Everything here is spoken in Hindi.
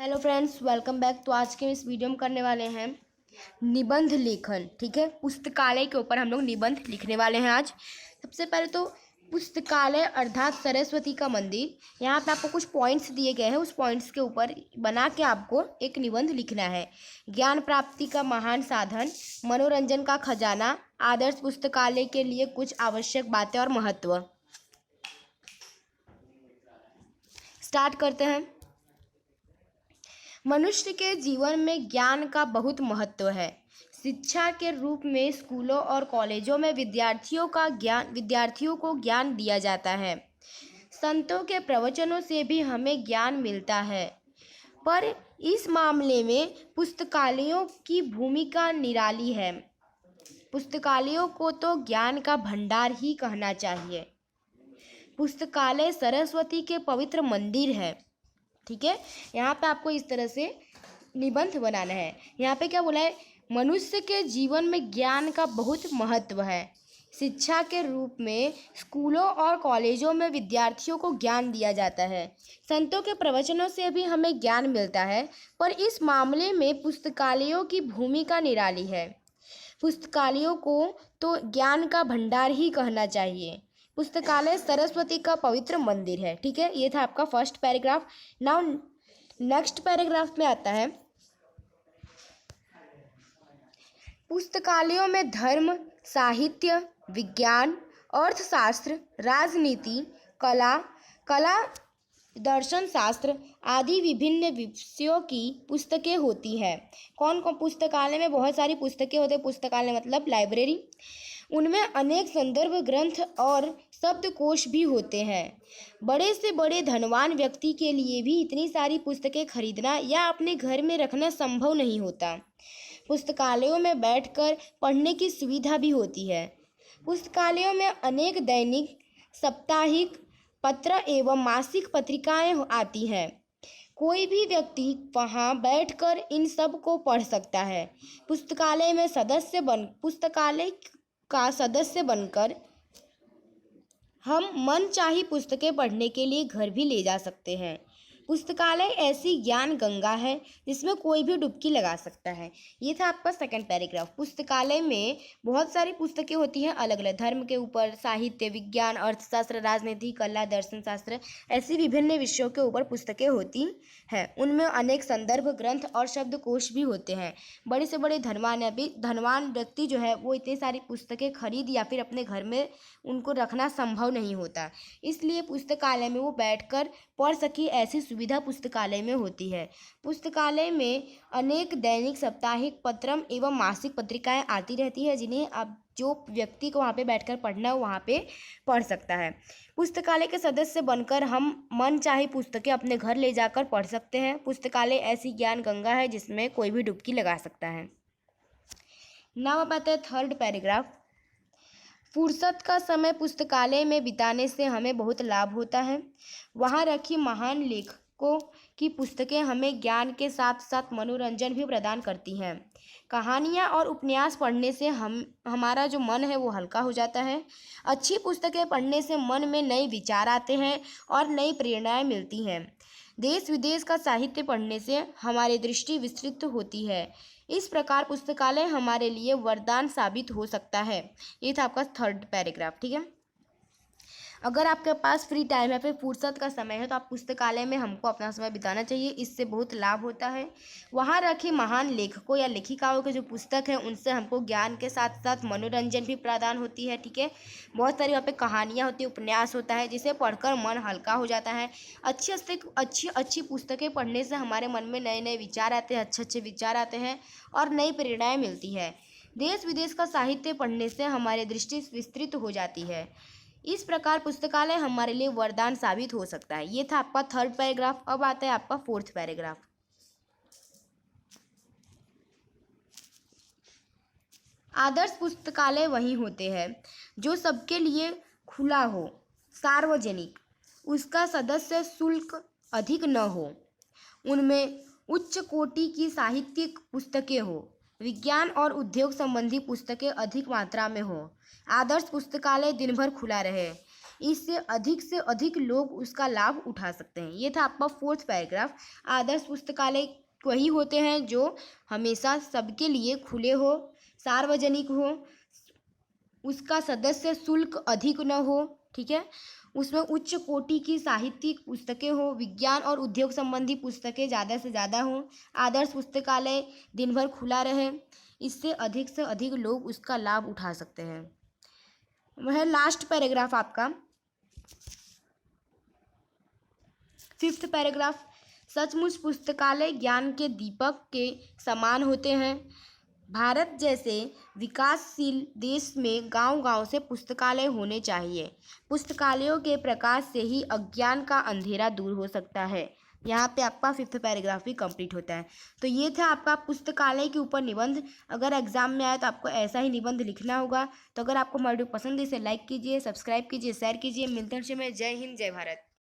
Hello friends, welcome back. तो आज के इस वीडियो में करने वाले हैं निबंध लेखन। ठीक है, पुस्तकालय के ऊपर हम लोग निबंध लिखने वाले हैं आज। सबसे पहले तो पुस्तकालय अर्थात सरस्वती का मंदिर, यहाँ पे आपको कुछ पॉइंट्स दिए गए हैं। उस पॉइंट्स के ऊपर बना के आपको एक निबंध लिखना है। ज्ञान प्राप्ति का महान साधन, मनोरंजन का खजाना, आदर्श पुस्तकालय के लिए कुछ आवश्यक बातें और महत्व। स्टार्ट करते हैं। मनुष्य के जीवन में ज्ञान का बहुत महत्व है। शिक्षा के रूप में स्कूलों और कॉलेजों में विद्यार्थियों को ज्ञान दिया जाता है। संतों के प्रवचनों से भी हमें ज्ञान मिलता है, पर इस मामले में पुस्तकालयों की भूमिका निराली है। पुस्तकालयों को तो ज्ञान का भंडार ही कहना चाहिए। पुस्तकालय सरस्वती के पवित्र मंदिर है। ठीक है, यहाँ पे आपको इस तरह से निबंध बनाना है। यहाँ पे क्या बोला है? मनुष्य के जीवन में ज्ञान का बहुत महत्व है। शिक्षा के रूप में स्कूलों और कॉलेजों में विद्यार्थियों को ज्ञान दिया जाता है। संतों के प्रवचनों से भी हमें ज्ञान मिलता है, पर इस मामले में पुस्तकालयों की भूमिका निराली है। पुस्तकालयों को तो ज्ञान का भंडार ही कहना चाहिए। पुस्तकालय सरस्वती का पवित्र मंदिर है। ठीक है, ये था आपका first paragraph. Now next paragraph में आता है, पुस्तकालयों में धर्म, साहित्य, विज्ञान, अर्थशास्त्र, राजनीति, कला, दर्शन शास्त्र आदि विभिन्न विषयों की पुस्तकें होती हैं। कौन कौन? पुस्तकालय में बहुत सारी पुस्तकें होती हैं। पुस्तकालय मतलब लाइब्रेरी। उनमें अनेक संदर्भ ग्रंथ और शब्दकोश भी होते हैं। बड़े से बड़े धनवान व्यक्ति के लिए भी इतनी सारी पुस्तकें खरीदना या अपने घर में रखना संभव नहीं होता। पुस्तकालयों में बैठकर पढ़ने की सुविधा भी होती है। पुस्तकालयों में अनेक दैनिक, साप्ताहिक पत्र एवं मासिक पत्रिकाएं आती हैं। कोई भी व्यक्ति वहां बैठकर इन सब को पढ़ सकता है। पुस्तकालय का सदस्य बनकर हम मनचाही पुस्तकें पढ़ने के लिए घर भी ले जा सकते हैं। पुस्तकालय ऐसी ज्ञान गंगा है जिसमें कोई भी डुबकी लगा सकता है। ये था आपका सेकंड पैराग्राफ। पुस्तकालय में बहुत सारी पुस्तकें होती हैं अलग अलग धर्म के ऊपर, साहित्य, विज्ञान, अर्थशास्त्र, राजनीति, कला, दर्शन शास्त्र, ऐसी विभिन्न विषयों के ऊपर पुस्तकें होती हैं। उनमें अनेक संदर्भ ग्रंथ और शब्दकोश भी होते हैं। बड़े से बड़े धनवान व्यक्ति जो है वो इतनी सारी पुस्तकें खरीद या फिर अपने घर में उनको रखना संभव नहीं होता, इसलिए पुस्तकालय में वो बैठकर पढ़ सके ऐसी सुविधा पुस्तकालय में होती है। पुस्तकालय में अनेक दैनिक, साप्ताहिक पत्रम एवं मासिक पत्रिकाएं आती रहती है, जिन्हें अब जो व्यक्ति को वहाँ पे बैठकर पढ़ना है वहाँ पे पढ़ सकता है। पुस्तकालय के सदस्य बनकर हम मनचाही पुस्तकें अपने घर ले जाकर पढ़ सकते हैं। पुस्तकालय ऐसी ज्ञान गंगा है जिसमें कोई भी डुबकी लगा सकता है। नाउ अब आता है थर्ड पैराग्राफ। फुर्सत का समय पुस्तकालय में बिताने से हमें बहुत लाभ होता है। वहाँ रखी महान लेखकों की पुस्तकें हमें ज्ञान के साथ साथ मनोरंजन भी प्रदान करती हैं। कहानियाँ और उपन्यास पढ़ने से हमारा जो मन है वो हल्का हो जाता है। अच्छी पुस्तकें पढ़ने से मन में नए विचार आते हैं और नई प्रेरणाएं मिलती हैं। देश विदेश का साहित्य पढ़ने से हमारी दृष्टि विस्तृत होती है। इस प्रकार पुस्तकालय हमारे लिए वरदान साबित हो सकता है। ये था आपका थर्ड पैराग्राफ। ठीक है, अगर आपके पास फ्री टाइम है, फिर फुर्सत का समय है, तो आप पुस्तकालय में हमको अपना समय बिताना चाहिए। इससे बहुत लाभ होता है। वहाँ रखे महान लेखकों या लेखिकाओं के जो पुस्तक हैं उनसे हमको ज्ञान के साथ साथ मनोरंजन भी प्रदान होती है। ठीक है, बहुत सारी वहाँ पे कहानियाँ होती है, उपन्यास होता है, जिसे पढ़कर मन हल्का हो जाता है। अच्छी पुस्तकें पढ़ने से हमारे मन में नए नए विचार आते हैं, अच्छे विचार आते हैं और नई प्रेरणाएँ मिलती है। देश विदेश का साहित्य पढ़ने से हमारी दृष्टि विस्तृत हो जाती है। इस प्रकार पुस्तकालय हमारे लिए वरदान साबित हो सकता है। ये था आपका थर्ड पैराग्राफ। अब आता है आपका फोर्थ पैराग्राफ। आदर्श पुस्तकालय वही होते हैं जो सबके लिए खुला हो, सार्वजनिक, उसका सदस्य शुल्क अधिक न हो, उनमें उच्च कोटि की साहित्यिक पुस्तकें हो, विज्ञान और उद्योग संबंधी पुस्तकें अधिक मात्रा में हो। आदर्श पुस्तकालय दिन भर खुला रहे। इससे अधिक लोग उसका लाभ उठा सकते हैं। ये था आपका 4th पैराग्राफ। आदर्श पुस्तकालय वही होते हैं जो हमेशा सबके लिए खुले हो, सार्वजनिक हो, उसका सदस्य शुल्क अधिक न हो, ठीक है, उसमें उच्च कोटि की साहित्यिक पुस्तकें हो, विज्ञान और उद्योग संबंधी पुस्तकें ज़्यादा से ज़्यादा हो, आदर्श पुस्तकालय दिन भर खुला रहे, इससे अधिक लोग उसका लाभ उठा सकते हैं। वह लास्ट पैराग्राफ आपका 5th पैराग्राफ। सचमुच पुस्तकालय ज्ञान के दीपक के समान होते हैं। भारत जैसे विकासशील देश में गांव-गांव से पुस्तकालय होने चाहिए। पुस्तकालयों के प्रकाश से ही अज्ञान का अंधेरा दूर हो सकता है। यहाँ पे आपका 5th पैराग्राफ भी कंप्लीट होता है। तो ये था आपका पुस्तकालय के ऊपर निबंध। अगर एग्जाम में आए तो आपको ऐसा ही निबंध लिखना होगा। तो अगर आपको हमारी वीडियो पसंद है इसे लाइक कीजिए, सब्सक्राइब कीजिए, शेयर कीजिए। मिलते हैं। जय हिंद, जय भारत।